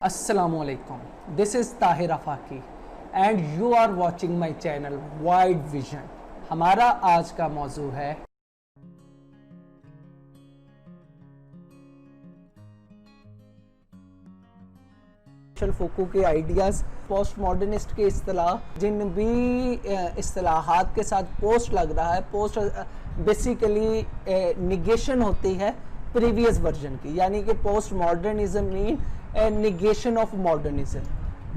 Assalamu alaikum. This is Tahir Afaki and you are watching my channel Wide Vision. हमारा आज का मौजू है मिशेल फूको के आइडियाज़, पोस्ट मॉडर्निस्ट के इस्तिलाह, जिन भी इस्तिलाहात के साथ पोस्ट लग रहा है, पोस्ट बेसिकली निगेशन होती है प्रीवियस वर्जन की, यानी कि post modernism mean negation of modernism.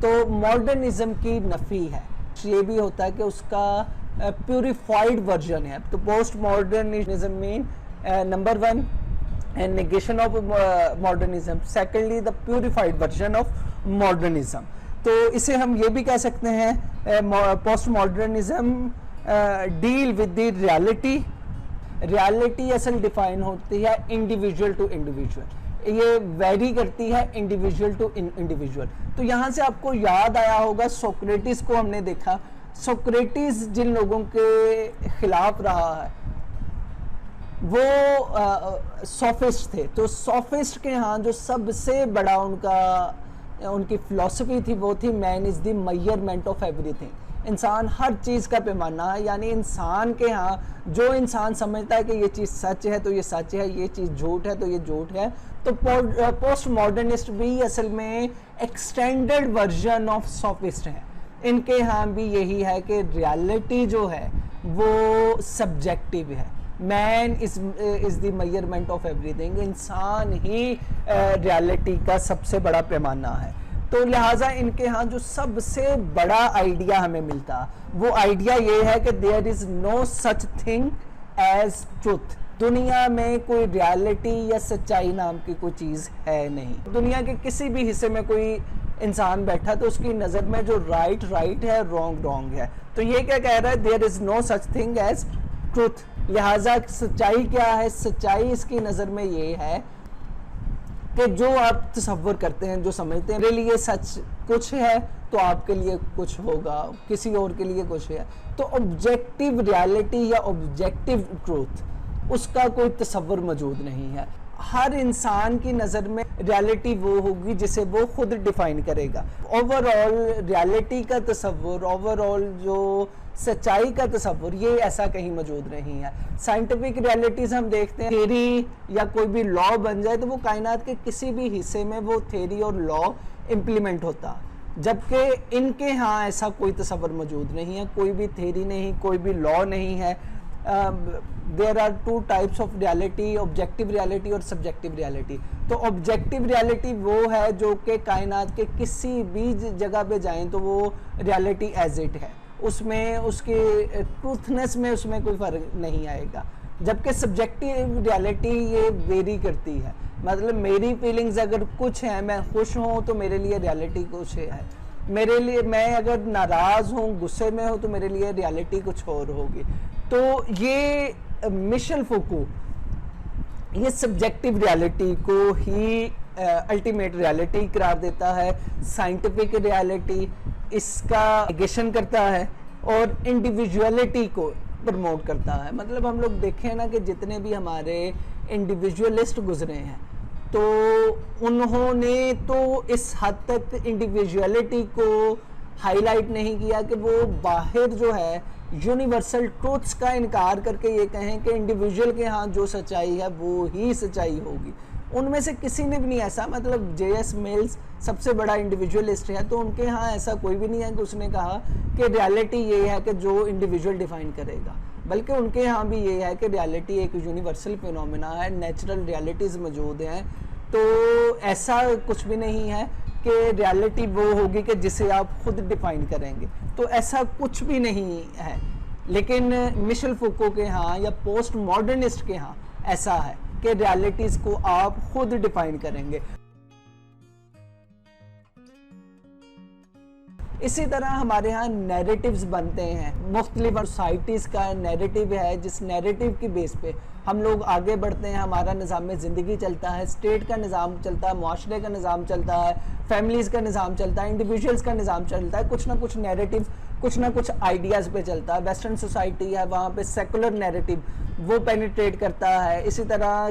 तो मॉडर्निज्म की नफ़ी है, ये भी होता है कि उसका प्यूरिफाइड वर्जन है। तो post modernism mean number one negation of modernism, secondly the purified version of modernism। तो इसे हम ये भी कह सकते हैं post modernism deal with the reality असल डिफाइन होती है इंडिविजुअल टू इंडिविजुअल, ये वेरी करती है इंडिविजुअल टू इंडिविजुअल। तो यहाँ से आपको याद आया होगा सोक्रेटिस को हमने देखा। सोक्रेटिस जिन लोगों के खिलाफ रहा है वो सोफिस्ट थे। तो सोफिस्ट के यहाँ जो सबसे बड़ा उनकी फिलॉसफी थी वो थी man is the measurement of everything. इंसान हर चीज़ का पैमाना है, यानी इंसान के यहाँ जो इंसान समझता है कि ये चीज़ सच है तो ये सच है, ये चीज़ झूठ है तो ये झूठ है। तो पोस्ट मॉडर्निस्ट भी असल में एक्सटेंडेड वर्जन ऑफ सोफिस्ट हैं। इनके यहाँ भी यही है कि रियलिटी जो है वो सब्जेक्टिव है। Man is the measurement of everything, इंसान ही रियलिटी का सबसे बड़ा पैमाना है। तो लिहाजा इनके यहाँ जो सबसे बड़ा आइडिया हमें मिलता वो आइडिया ये है कि there is no such thing as truth. दुनिया में कोई रियलिटी या सच्चाई नाम की कोई चीज़ है नहीं। दुनिया के किसी भी हिस्से में कोई इंसान बैठा तो उसकी नज़र में जो राइट है, रॉन्ग है। तो ये क्या कह रहा है, there is no such thing as truth. लिहाजा सच्चाई क्या है, सच्चाई इसकी नज़र में ये है कि जो आप तसव्वुर करते हैं, जो समझते हैं मेरे लिए सच कुछ है तो आपके लिए कुछ होगा, किसी और के लिए कुछ है। तो ऑब्जेक्टिव रियलिटी या ऑब्जेक्टिव ट्रूथ उसका कोई तसव्वुर मौजूद नहीं है। हर इंसान की नज़र में रियलिटी वो होगी जिसे वो खुद डिफाइन करेगा। ओवरऑल रियलिटी का तसव्वुर, ओवरऑल जो सच्चाई का तसव्वुर, ये ऐसा कहीं मौजूद नहीं है। साइंटिफिक रियलिटीज़ हम देखते हैं, थ्योरी या कोई भी लॉ बन जाए तो वो कायनात के किसी भी हिस्से में वो थ्योरी और लॉ इम्प्लीमेंट होता, जबकि इनके यहाँ ऐसा कोई तसव्वुर मौजूद नहीं है। कोई भी थ्योरी नहीं, कोई भी लॉ नहीं है। There are two types of reality, objective reality और सब्जेक्टिव रियलिटी। तो ऑब्जेक्टिव रियलिटी वो है जो कि कायनात के किसी भी जगह पे जाएं तो वो रियलिटी एज इट है, उसमें उसकी ट्रूथनेस में उसमें कोई फ़र्क नहीं आएगा। जबकि सब्जेक्टिव रियलिटी ये वेरी करती है, मतलब मेरी फीलिंग्स अगर कुछ हैं, मैं खुश हूँ तो मेरे लिए रियलिटी कुछ है, मेरे लिए मैं अगर नाराज़ हूँ, गुस्से में हूँ तो मेरे लिए रियलिटी कुछ और होगी। तो ये मिशेल फूको ये सब्जेक्टिव रियलिटी को ही अल्टीमेट रियलिटी करार देता है। साइंटिफिक रियलिटी इसका नेगेशन करता है और इंडिविजुअलिटी को प्रमोट करता है। मतलब हम लोग देखें ना कि जितने भी हमारे इंडिविजुअलिस्ट गुजरे हैं तो उन्होंने तो इस हद तक इंडिविजुअलिटी को हाईलाइट नहीं किया कि वो बाहर जो है यूनिवर्सल ट्रूथ्स का इनकार करके ये कहें कि इंडिविजुअल के यहाँ जो सच्चाई है वो ही सच्चाई होगी। उनमें से किसी ने भी नहीं ऐसा, मतलब J.S. मिल्स सबसे बड़ा इंडिविजुअलिस्ट है, तो उनके यहाँ ऐसा कोई भी नहीं है कि उसने कहा कि रियलिटी ये है कि जो इंडिविजुअल डिफाइन करेगा, बल्कि उनके यहाँ भी ये है कि रियलिटी एक यूनिवर्सल फिनोमेना है, नेचुरल रियलिटीज़ मौजूद हैं। तो ऐसा कुछ भी नहीं है कि रियलिटी वो होगी कि जिसे आप खुद डिफाइन करेंगे, तो ऐसा कुछ भी नहीं है। लेकिन मिशेल फूको के यहाँ या पोस्ट मॉडर्निस्ट के यहाँ ऐसा है कि रियलिटीज़ को आप खुद डिफाइन करेंगे। इसी तरह हमारे यहाँ नैरेटिव्स बनते हैं, मुख्तलिफ सोसाइटीज़ का नैरेटिव है, जिस नैरेटिव की बेस पे हम लोग आगे बढ़ते हैं, हमारा निज़ाम ज़िंदगी चलता है, स्टेट का निज़ाम चलता है, मुआशरे का निज़ाम चलता है, फैमिलीज़ का निज़ाम चलता है, इंडिविजुअल्स का निज़ाम चलता है। कुछ ना कुछ नैरेटिव, कुछ ना कुछ आइडियाज़ पे चलता है। वेस्टर्न सोसाइटी है, वहाँ पे सेकुलर नैरेटिव वो पेनिट्रेट करता है। इसी तरह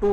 2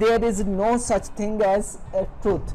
there is no such thing as truth,